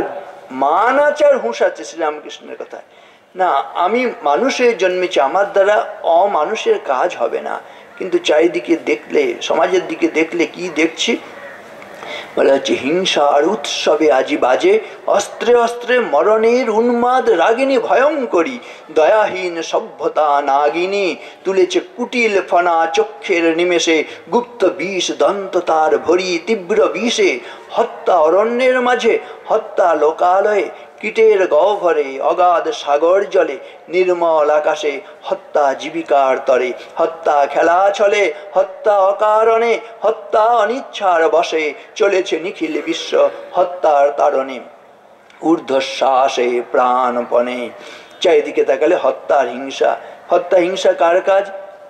মান আচার হুঁশ আছে, শ্রীরামকৃষ্ণের কথা না, আমি মানুষের জন্মেছি, আমার দ্বারা অমানুষের কাজ হবে না। কিন্তু চারিদিকে দেখলে, সমাজের দিকে দেখলে কি দেখছি? বলা হচ্ছে হিংসার উৎসবে আজি বাজে, অস্ত্রে অস্ত্রে মরণের উন্মাদ রাগিনী ভয়ঙ্করী, দয়াহীন সভ্যতা নাগিনী তুলেছে কুটিল ফনা চক্ষের নিমেষে, গুপ্ত বিষ দন্ত তার ভরি তীব্র বিষে, হত্যা অরণ্যের মাঝে, হত্যা লোকালয়ে, কীটের গহ্বরে অগাধ সাগর জলে নির্মল আকাশে হত্যা জীবিকার তরে, হত্যা খেলা ছলে, হত্যা অকারণে, হত্যা অনিচ্ছার বশে, চলেছে নিখিল বিশ্ব হত্যার তাড়নে, ঊর্ধ্বশ্বাসে প্রাণপণে। চারিদিকে তাকালে হত্যার হিংসা। হত্যা হিংসা কার কাজ?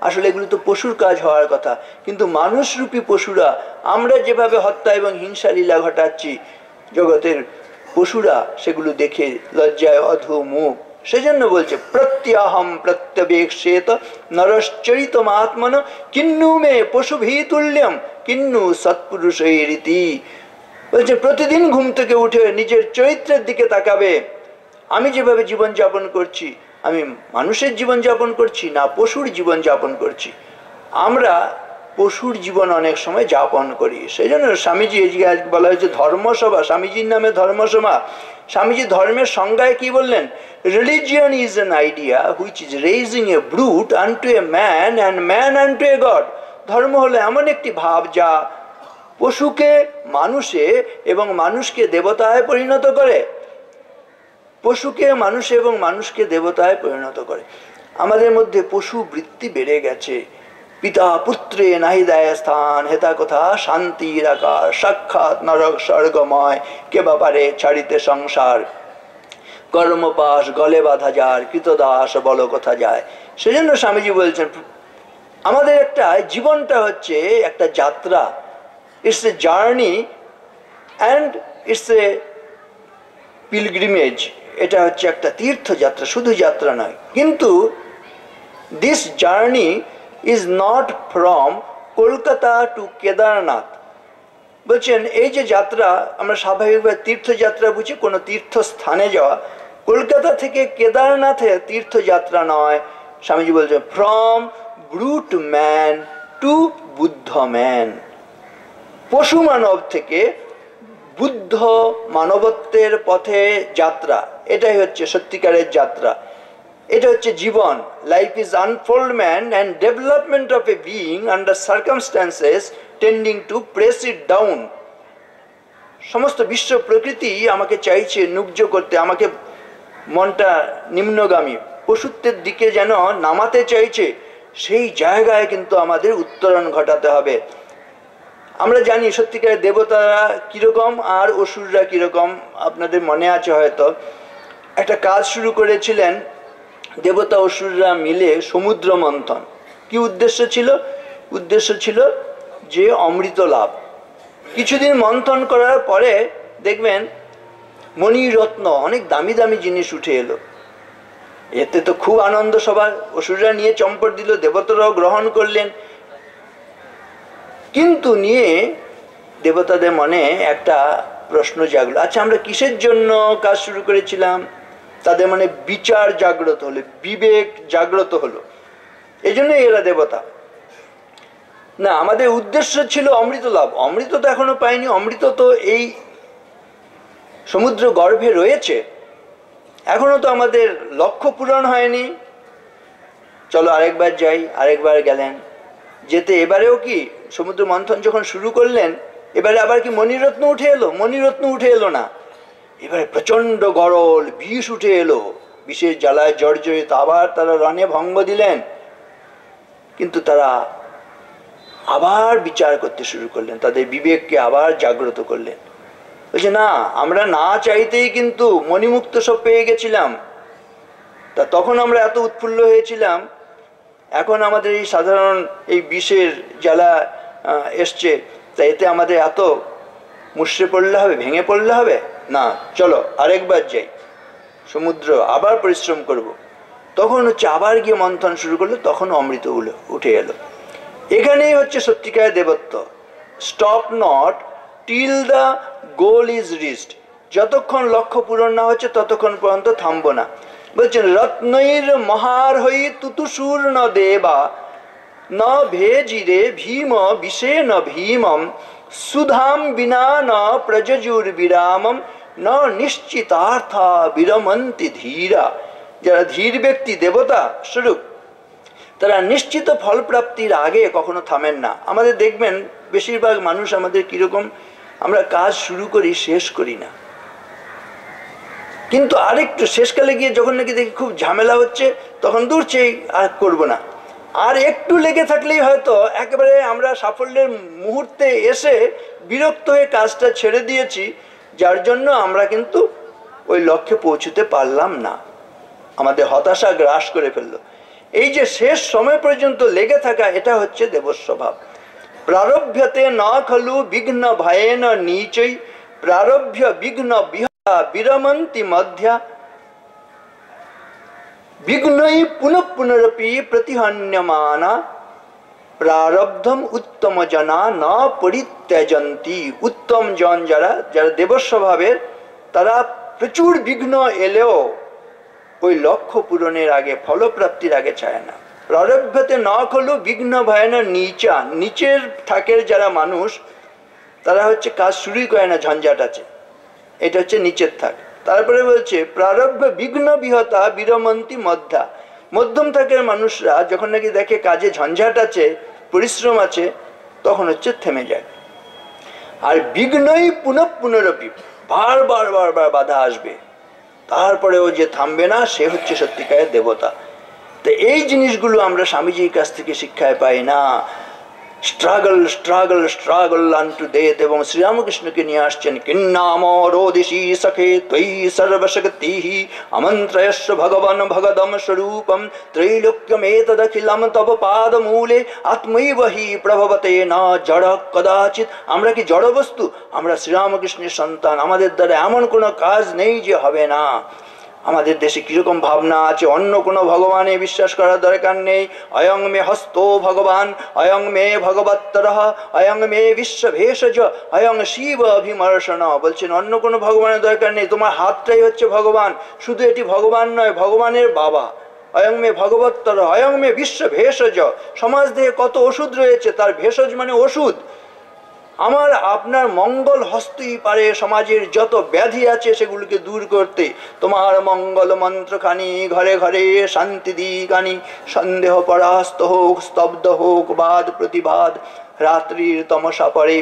আসলে এগুলো তো পশুর কাজ হওয়ার কথা, কিন্তু মানুষরূপী পশুরা আমরা যেভাবে হত্যা এবং হিংসা লীলা ঘটাচ্ছি, জগতের পশুরা সেগুলো দেখে লজ্জায় অধোমুখ। সেজন্য বলছে প্রত্যহম প্রত্যবেক্ষেত নরশ্চরিতমাত্মন কিন্নু মে পশুভিতুল্যম কিন্নু সৎপুরুষৈরিতি। বলছে প্রতিদিন ঘুম থেকে উঠে নিজের চরিত্রের দিকে তাকাবে, আমি যেভাবে জীবনযাপন করছি, আমি মানুষের জীবন যাপন করছি না পশুর জীবন যাপন করছি। আমরা পশুর জীবন অনেক সময় যাপন করি। সেই জন্য স্বামীজি আজকে বলা হয়েছে ধর্মসভা, স্বামীজির নামে ধর্মসভা। স্বামীজি ধর্মের সংজ্ঞায় কি বললেন? Religion is an idea which is raising a brute unto a man and man unto a god. ধর্ম হলো এমন একটি ভাব যা পশুকে মানুষে এবং মানুষকে দেবতায় পরিণত করে, পশুকে মানুষে এবং মানুষকে দেবতায় পরিণত করে। আমাদের মধ্যে পশু বৃত্তি বেড়ে গেছে। পিতা পুত্রে নাহি দেয় স্থান, হেতা কথা শান্তির আকার, সাক্ষাৎ নরক স্বর্গময়, কে বাপারে ছাড়িতে সংসার, কর্মপাশ গলে বাধা যার, কৃতদাস বল কোথা যায়। সেজন্য স্বামীজি বলছেন আমাদের একটা জীবনটা হচ্ছে একটা যাত্রা, it's a journey and it's a pilgrimage. এটা হচ্ছে একটা তীর্থযাত্রা, শুধু যাত্রা নয়। কিন্তু this journey is not from Kolkata to Kedarnath. বলছেন এই যে যাত্রা আমরা স্বাভাবিকভাবে তীর্থযাত্রা বুঝি, কোনো তীর্থস্থানে যাওয়া। কলকাতা থেকে কেদারনাথে তীর্থযাত্রা নয়। স্বামীজি বলছেন from brute man to Buddha man. পশু মানব থেকে বুদ্ধ মানবত্বের পথে যাত্রা, এটাই হচ্ছে সত্যিকারের যাত্রা। এটা হচ্ছে জীবন। Life is unfoldment and development of a being under circumstances tending to press it down. সমস্ত বিশ্ব প্রকৃতি আমাকে চাইছে নুব্জ করতে, আমাকে মনটা নিম্নগামী পশুত্বের দিকে যেন নামাতে চাইছে। সেই জায়গায় কিন্তু আমাদের উত্তরণ ঘটাতে হবে। আমরা জানি সত্যিকারের দেবতারা কীরকম আর অসুররা কীরকম। আপনাদের মনে আছে হয়তো একটা কাজ শুরু করেছিলেন দেবতা অসুররা মিলে, সমুদ্র মন্থন। কি উদ্দেশ্য ছিল? উদ্দেশ্য ছিল যে অমৃত লাভ। কিছুদিন মন্থন করার পরে দেখবেন মণিরত্ন, অনেক দামি দামি জিনিস উঠে এলো। এতে তো খুব আনন্দ সবার, অসুররা নিয়ে চম্পট দিল, দেবতারাও গ্রহণ করলেন। কিন্তু নিয়ে দেবতাদের মনে একটা প্রশ্ন জাগলো, আচ্ছা আমরা কিসের জন্য কাজ শুরু করেছিলাম? তাদের মনে বিচার জাগ্রত হলো, বিবেক জাগ্রত হলো, এই জন্য এরা দেবতা। না, আমাদের উদ্দেশ্য ছিল অমৃত লাভ। অমৃত তো এখনো পাইনি, অমৃত তো এই সমুদ্র গর্ভে রয়েছে, এখনো তো আমাদের লক্ষ্য পূরণ হয়নি। চলো আরেকবার যাই। আরেকবার গেলেন, যেতে এবারেও কি সমুদ্র মন্থন যখন শুরু করলেন, এবারে আবার কি মণিরত্ন উঠে এলো? মণিরত্ন উঠে এলো না। এবারে প্রচন্ড গরল বিষ উঠে এলো। বিষের জ্বালায় জর্জরিত, আবার তারা রণে ভঙ্গ দিলেন। কিন্তু তারা আবার বিচার করতে শুরু করলেন, তাদের বিবেককে আবার জাগ্রত করলেন। বলছে না, আমরা না চাইতেই কিন্তু মণিমুক্ত সব পেয়ে গেছিলাম, তা তখন আমরা এত উৎফুল্ল হয়েছিলাম। এখন আমাদের এই সাধারণ এই বিষের জ্বালা এসছে, তা এতে আমাদের এত মুষড়ে পড়লে হবে, ভেঙে পড়লে হবে না। চলো আরেকবার যাই, সমুদ্র আবার পরিশ্রম করব। তখন হচ্ছে আবার গিয়ে মন্থন শুরু করলো, তখন অমৃত উঠে এলো। এখানেই হচ্ছে সত্যিকার দেবত্ব। Stop not till the goal is reached. যতক্ষণ লক্ষ্য পূরণ না হচ্ছে ততক্ষণ পর্যন্ত থামবো না। বলছেন রত্নৈর মহার হই তুতুসুর ন দেবা ন ভেজিরে ভীম বিষে ন ভীমম সুধাম বিনা ন প্রজজুর বিরামম ন নিশ্চিতার্থা বিরমন্তি ধীরা। যারা ধীর ব্যক্তি, দেবতা স্বরূপ, তারা নিশ্চিত ফল প্রাপ্তির আগে কখনো থামেন না। আমাদের দেখবেন বেশিরভাগ মানুষ আমাদের কীরকম, আমরা কাজ শুরু করি শেষ করি না, কিন্তু আরেকটু শেষকালে গিয়ে যখন নাকি দেখি খুব ঝামেলা হচ্ছে, তখন দূর চেয়ে আর করবো না। আর একটু লেগে থাকলেই হয়তো একেবারে আমরা সাফল্যের মুহূর্তে এসে বিরক্ত হয়ে কাজটা ছেড়ে দিয়েছি, যার জন্য আমরা কিন্তু ওই লক্ষ্যে পৌঁছতে পারলাম না, আমাদের হতাশা গ্রাস করে ফেললো। এই যে শেষ সময় পর্যন্ত লেগে থাকা, এটা হচ্ছে দেবস্বভাব। প্রারভ্যতে না খলু বিঘ্ন ভয়েন নীচৈ, প্রারভ্য বিঘ্ন বিরমন্তি মধ্যা, বিঘ্নই পুনঃ পুনরপি প্রতিহন্যমানা, প্রারব্ধম উত্তম জনা না পরিত্যজন্তি। উত্তম জন যারা, যারা দেবস্বভাবের, তারা প্রচুর বিঘ্ন এলেও ওই লক্ষ্য পূরণের আগে, ফলপ্রাপ্তির আগে চায় না। প্রারব্ধতে না খলু বিঘ্ন ভয়েন নিচা, নিচের থাকের যারা মানুষ, তারা হচ্ছে কাজ শুরুই করে না, ঝঞ্ঝাট আছে, এটা হচ্ছে নিচের থাক। তারপরে বলছে প্রারব্ধ বিঘ্ন বিহতা বিরমন্তি মধ্যা, মধ্যম থাকের মানুষরা যখন নাকি দেখে কাজে ঝঞ্ঝাট আছে, পরিশ্রম আছে, তখন হচ্ছে থেমে যায়। আর বিঘ্নই পুনঃ পুনরপি, বারবার বারবার বাধা আসবে, তারপরেও যে থামবে না, সে হচ্ছে সত্যিকারের দেবতা। তো এই জিনিসগুলো আমরা স্বামীজির কাছ থেকে শিক্ষায় পাই না। Struggle struggle struggle আনটু death. এবং শ্রীরামকৃষ্ণকে নিয়ে আসছেন, কিন্নাম রোদিষি সখে ত্বয়ি সর্বশক্তিহি আমন্ত্রয়স্য ভগবান ভগদম স্বরূপম ত্রৈলোক্যমেতদখিলম তব পাদমূলে আত্মৈব হি প্রভবতে না জড় কদাচিৎ। আমরা কি জড় বস্তু? আমরা শ্রীরামকৃষ্ণের সন্তান, আমাদের দ্বারা এমন কোনো কাজ নেই যে হবে না। আমাদের দেশে কিরকম ভাবনা আছে, অন্য কোনো ভগবানে বিশ্বাস করার দরকার নেই। অয়ং মে হস্তো ভগবান, অয়ং মে ভগবত্তরঃ, অয়ং মে বিশ্বভেষজ, অয়ং শিব অভিমর্ষণ। বলছেন অন্য কোনো ভগবানের দরকার নেই, তোমার হাতটাই হচ্ছে ভগবান। শুধু এটি ভগবান নয়, ভগবানের বাবা। অয়ং মে ভগবত্তর, অয়ং মে বিশ্বভেষজ। সমাজ দেহে কত ওষুধ রয়েছে, তার ভেষজ মানে ওষুধ। আমার আপনার মঙ্গল হস্তই পারে সমাজের যত ব্যাধি আছে সেগুলোকে দূর করতে। তোমার মঙ্গল মন্ত্রখানি ঘরে ঘরে শান্তি দিগানি, সন্দেহ পরাস্ত হোক, স্তব্ধ হোক বাদ প্রতিবাদ, রাত্রির তমসা পরে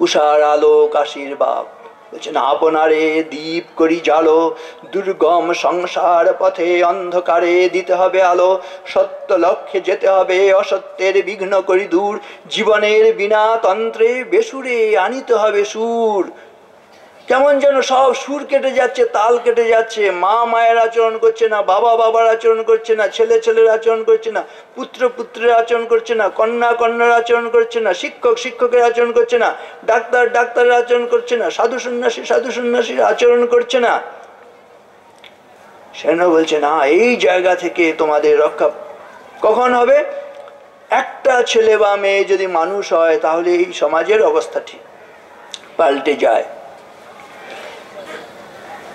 উষার আলোক আশীর্বাদ। বলছেন আপনারে দীপ করি জালো, দুর্গম সংসার পথে অন্ধকারে দিতে হবে আলো, সত্য লক্ষ্যে যেতে হবে অসত্যের বিঘ্ন করি দূর, জীবনের বিনা তন্ত্রে বেসুরে আনিতে হবে সুর। কেমন যেন সব সুর কেটে যাচ্ছে, তাল কেটে যাচ্ছে। মা মায়ের আচরণ করছে না, বাবা বাবার আচরণ করছে না, ছেলে ছেলের আচরণ করছে না, পুত্র পুত্রের আচরণ করছে না, কন্যা কন্যার আচরণ করছে না, শিক্ষক শিক্ষকের আচরণ করছে না, ডাক্তার ডাক্তারের আচরণ করছে না, সাধু সন্ন্যাসীর আচরণ করছে না। সেন বলছে না, এই জায়গা থেকে তোমাদের রক্ষা কখন হবে? একটা ছেলে বা মেয়ে যদি মানুষ হয়, তাহলে এই সমাজের অবস্থা ঠিক পাল্টে যায়।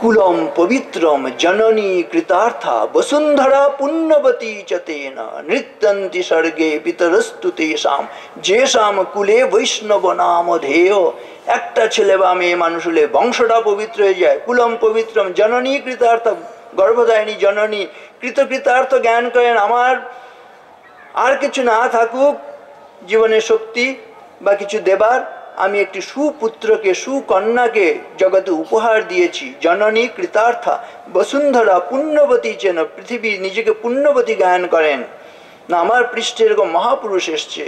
কুলম পবিত্রম জননী কৃতার্থা বসুন্ধরা পুণ্যবতী চ তেন নৃত্যন্তি স্বর্গে পিতরস্তু তেষাম যেষাম কুলে বৈষ্ণব নাম ধেয়। একটা ছেলে বা মেয়ে মানুষ হলে বংশটা পবিত্র হয়ে যায়। কুলম পবিত্রম জননী কৃতার্থ, গর্ভদায়িনী জননী কৃতার্থ জ্ঞান করেন। আমার আর কিছু না থাকুক জীবনে শক্তি বা কিছু দেবার, আমি একটি সুপুত্রকে সুকন্যাকে জগতে উপহার দিয়েছি। জননী কৃতার্থা বসুন্ধরা পুণ্যবতী চেন, পৃথিবী নিজেকে পুণ্যবতী জ্ঞান করেন না। আমার পৃষ্ঠে এরকম মহাপুরুষ এসছে,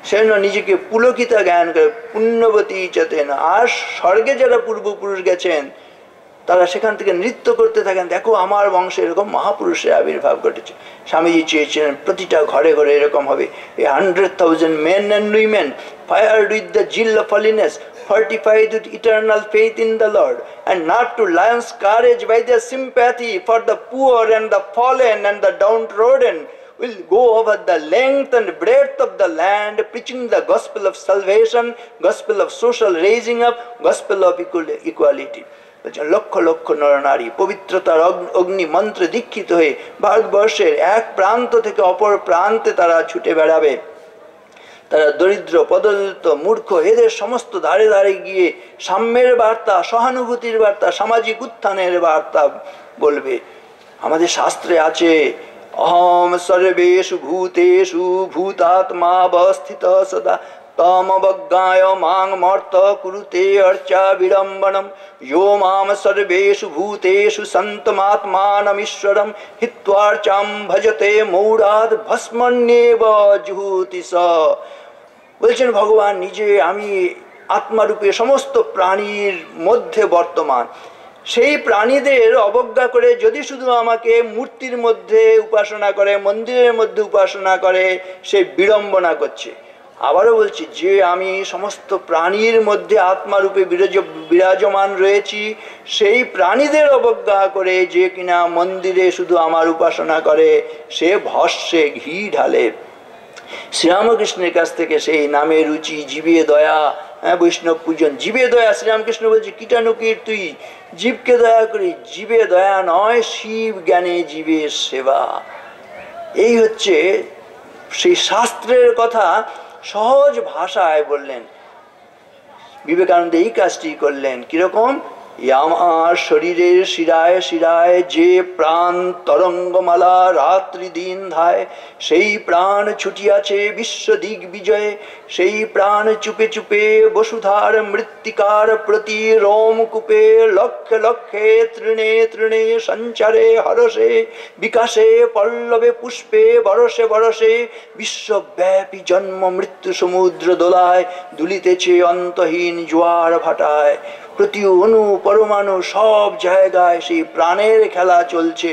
সেজন্য নিজেকে পুলকিতা জ্ঞান করে পুণ্যবতী চেতেন। আর স্বর্গে যারা পূর্বপুরুষ গেছেন, তারা সেখান থেকে নৃত্য করতে থাকেন, দেখো আমার বংশে এরকম মহাপুরুষের আবির্ভাব ঘটেছে। স্বামীজি চেয়েছিলেন প্রতিটা ঘরে ঘরে এরকম হবে। 100,000 men and women fired with the zeal of holiness, fortified with eternal faith in the Lord, and not to lion's courage by their sympathy for the poor and the fallen and the downtrodden, will go over the length and breadth of the land, preaching the gospel of salvation, gospel of social raising up, gospel of equality. Lakh lakh নরনারী পবিত্রতার অগ্নি মন্ত্রে দীক্ষিত হয়ে ভারতবর্ষের এক প্রান্ত থেকে অপর প্রান্তে তারা ছুটে বেড়াবে। তারা দরিদ্র পদদলিত মূর্খ এদের সমস্ত ধারে ধারে গিয়ে সাম্যের বার্তা, সহানুভূতির বার্তা, সামাজিক উত্থানের বার্তা বলবে। আমাদের শাস্ত্রে আছে অহম সর্বেষু ভূতেষু ভূতাত্মা অবস্থিত সদা তমবজ্ঞায় মাং মর্ত কুরুতে অর্চা বিড়ম্বনম यो माम सर्वेषु भूतेषु सन्तमात्मानमीश्वरं हित्वार्चां भजते মৌরাদ ভস্মন্যেব জুহুতি স। বলছেন ভগবান নিজে আমি আত্মারূপে সমস্ত প্রাণীর মধ্যে বর্তমান, সেই প্রাণীদের অবজ্ঞা করে যদি শুধু আমাকে মূর্তির মধ্যে উপাসনা করে, মন্দিরের মধ্যে উপাসনা করে, সে বিড়ম্বনা করছে। আবারও বলছি যে আমি সমস্ত প্রাণীর মধ্যে আত্মারূপে বিরাজমান রয়েছি, সেই প্রাণীদের অবজ্ঞা করে যে কিনা মন্দিরে শুধু আমার উপাসনা করে, সে ভস্যে ঘি ঢালে। শ্রীরামকৃষ্ণের কাছ থেকে সেই নামে রুচি, জীবে দয়া, বৈষ্ণব পূজন, জীবে দয়া। শ্রীরামকৃষ্ণ বলছে কীটানুকির তুই জীবকে দয়া করি, জীবে দয়া নয়, শিব জ্ঞানে জীবের সেবা। এই হচ্ছে সেই শাস্ত্রের কথা সহজ ভাষায় বললেন। বিবেকানন্দ এই কাজটি করলেন। কিরকম? আমার শরীরের শিরায় শিরায় যে প্রাণ তরঙ্গমালা রাত্রি দিন ধায়, সেই প্রাণ ছুটিয়াছে বিশ্ব দিগ্বিজয়ে, সেই প্রাণ চুপে চুপে বসুধার মৃত্তিকার প্রতি রোমকূপে লক্ষে লক্ষে তৃণে তৃণে সঞ্চারে হরসে বিকাশে পল্লবে পুষ্পে বরসে বরসে বিশ্বব্যাপী জন্ম মৃত্যু সমুদ্র দোলায় দুলিতেছে অন্তহীন জোয়ার ভাটায়। প্রতি অণু পরমাণু সব জায়গায় সেই প্রাণের খেলা চলছে।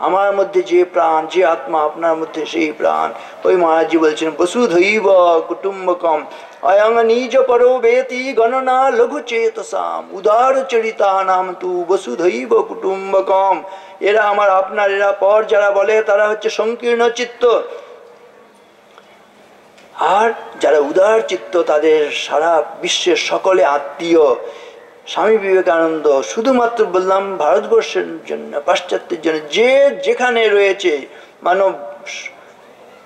আমার মধ্যে যে প্রাণ, যে আত্মা, আপনার মধ্যে সেই প্রাণ। ওই মহারাজজি বলছেন বসুধৈব কুটুম্বকম অয়ং নিজ পরো বেতি গণনা লঘু চেতসাম উদার চরিতা নাম তু বসুধৈব কুটুম্বকম। এরা আমার আপনার, এরা পর যারা বলে তারা হচ্ছে সংকীর্ণ চিত্ত, আর যারা উদার চিত্ত তাদের সারা বিশ্বের সকলে আত্মীয়। স্বামী বিবেকানন্দ শুধুমাত্র বললাম ভারতবর্ষের জন্য, পাশ্চাত্যের জন্য, যে যেখানে রয়েছে মানব,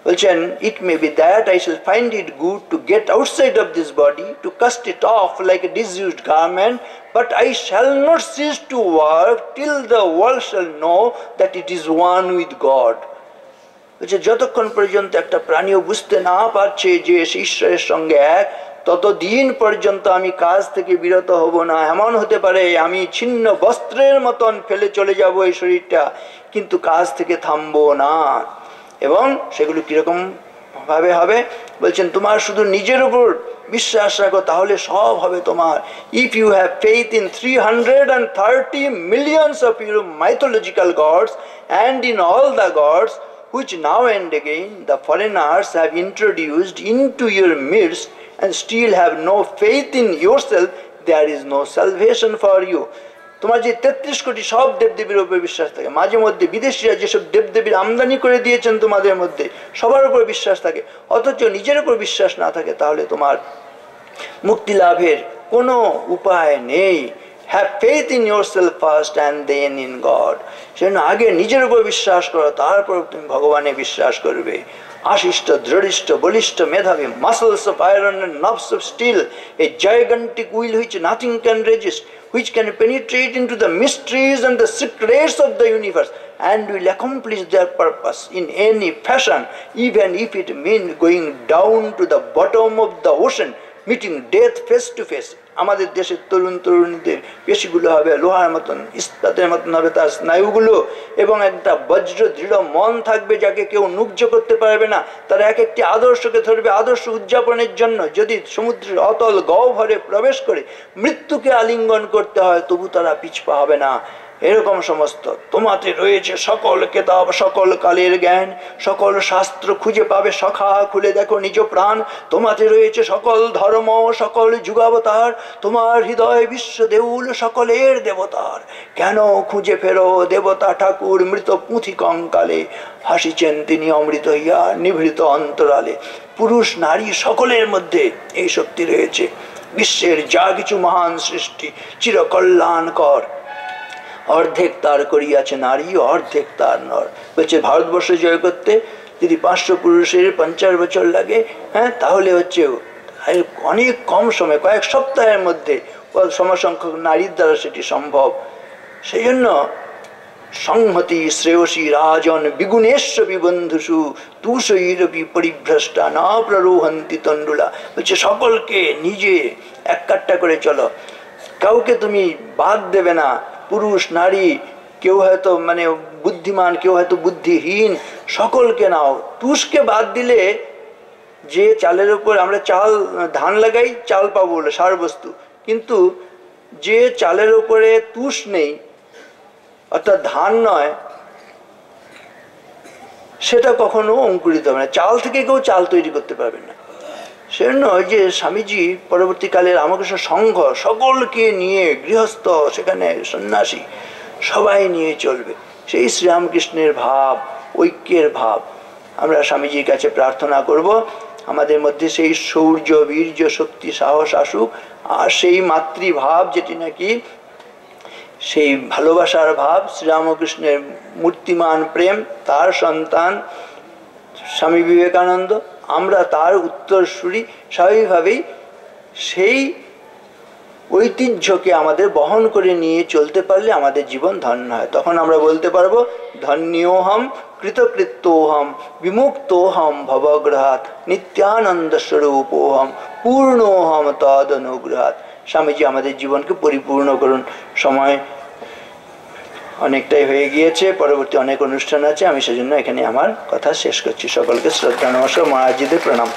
বলছেন it may be that I shall find it good to get outside of this body, to cast it off like a disused garment, but I shall not cease to work till the world shall know that it is one with God. বলছে যতক্ষণ পর্যন্ত একটা প্রাণীও বুঝতে না পারছে যে সে ঈশ্বরের সঙ্গে এক, ততদিন পর্যন্ত আমি কাজ থেকে বিরত হব না। এমন হতে পারে আমি ছিন্ন বস্ত্রের মতন ফেলে চলে যাব এই শরীরটা, কিন্তু কাজ থেকে থামবো না। এবং সেগুলো কিরকম ভাবে হবে? বলছেন তোমার শুধু নিজের উপর বিশ্বাস রাখো, তাহলে সব হবে তোমার। If you have faith in 330 millions of your mythological gods and in all the gods which now and again the foreigners have introduced into your midst, and still have no faith in yourself, there is no salvation for you. তোমার যে 33 কোটি সব দেবদেবীর উপর বিশ্বাস থাকে, মাঝে মধ্যে বিদেশিরা যেসব দেবদেবীর আমদানি করে দিয়েছেন তোমাদের মধ্যে সবার উপর বিশ্বাস থাকে, অথচ নিজের উপর বিশ্বাস না থাকে, তাহলে তোমার মুক্তি লাভের কোনো উপায় নেই। Have faith in yourself first and then in God. সেজন্য আগে নিজের উপর বিশ্বাস করো, তারপর তুমি ভগবানে বিশ্বাস করবে। আশিষ্ট, দৃঢ়িষ্ট, বলিষ্ঠ, মেধাবী, muscles of iron and nerves of steel, a gigantic will which nothing can resist, which can penetrate into the mysteries and the secrets of the universe and will accomplish their purpose in any fashion, even if it means going down to the bottom of the ocean, meeting death face to face. আমাদের দেশের তরুণ তরুণীদের পেশিগুলো হবে লোহার মতন, ইস্পাতের মতন হবে তার স্নায়ুগুলো, এবং একটা বজ্র দৃঢ় মন থাকবে যাকে কেউ নুগ্ধ করতে পারবে না। তারা এক একটি আদর্শকে ধরবে আদর্শ উদযাপনের জন্য। যদি সমুদ্রের অতল গহ্বরে প্রবেশ করে মৃত্যুকে আলিঙ্গন করতে হয়, তবু তারা পিছপা হবে না। এরকম সমস্ত তোমাতে রয়েছে সকল কেতাব, সকল কালের জ্ঞান, সকল শাস্ত্র খুঁজে পাবে সখা, খুলে দেখো নিজ প্রাণ। তোমাতে রয়েছে সকল ধর্ম, সকল যুগাবতার, তোমার হৃদয় বিশ্ব দেউল সকলের দেবতার। কেন খুঁজে ফেরো দেবতা ঠাকুর মৃত পুঁথি কঙ্কালে, হাসিছেন তিনি অমৃত ইয়া নিভৃত অন্তরালে। পুরুষ নারী সকলের মধ্যে এই শক্তি রয়েছে। বিশ্বের যা কিছু মহান সৃষ্টি চিরকল্যাণকর, অর্ধেক তার করিয়াছে নারী, অর্ধেক তার নর। বলছে ভারতবর্ষ জয় করতে যদি 500 পুরুষের 50 বছর লাগে, হ্যাঁ, তাহলে হচ্ছে অনেক কম সময়, কয়েক সপ্তাহের মধ্যে সমসংখ্যক নারীর দ্বারা সেটি সম্ভব। সেই জন্য সংহতি শ্রেয়সী রাজন বিগুণেশ্বরী বন্ধুষু তুষৈরবি পরিভ্রষ্টা না প্ররোহন্তি তণ্ডুলা। বলছে সকলকে নিজে এক কাট্টা করে চলো, কাউকে তুমি বাদ দেবে না, পুরুষ নারী, কেউ হয়তো মানে বুদ্ধিমান, কেউ হয়তো বুদ্ধিহীন, সকলকে নাও। তুষকে বাদ দিলে, যে চালের উপর আমরা ধান লাগাই চাল পাবো বলে সার বস্তু, কিন্তু যে চালের উপরে তুষ নেই অর্থাৎ ধান নয়, সেটা কখনো অঙ্কুরিত হবে না। চাল থেকে কেউ চাল তৈরি করতে পারবে না। সেজন্য যে স্বামীজি পরবর্তীকালে রামকৃষ্ণ সংঘ সকলকে নিয়ে, গৃহস্থ সেখানে সন্ন্যাসী সবাই নিয়ে চলবে, সেই শ্রীরামকৃষ্ণের ভাব, ঐক্যের ভাব আমরা স্বামীজির কাছে প্রার্থনা করব। আমাদের মধ্যে সেই শৌর্য, বীর্য, শক্তি, সাহস আসুক, আর সেই মাতৃভাব যেটি নাকি সেই ভালোবাসার ভাব, শ্রীরামকৃষ্ণের মূর্তিমান প্রেম, তার সন্তান স্বামী বিবেকানন্দ, আমরা তার উত্তরসূরি, স্বাভাবিকভাবেই সেই ঐতিহ্যকে আমাদের বহন করে নিয়ে চলতে পারলে আমাদের জীবন ধন্য হয়। তখন আমরা বলতে পারবো ধন্যোহম কৃতকৃত্যোহম বিমুক্তোহম ভবগ্রহাৎ নিত্যানন্দ স্বরূপোহম পূর্ণোহম তদ অনুগ্রহাৎ। স্বামীজি আমাদের জীবনকে পরিপূর্ণ করুন। সময় অনেকটাই হয়ে গিয়েছে, পরবর্তী অনেক অনুষ্ঠান আছে, আমি সেজন্য এখানে আমার কথা শেষ করছি। সকলকে শ্রদ্ধা নমস্কার, মহারাজজিদের প্রণাম।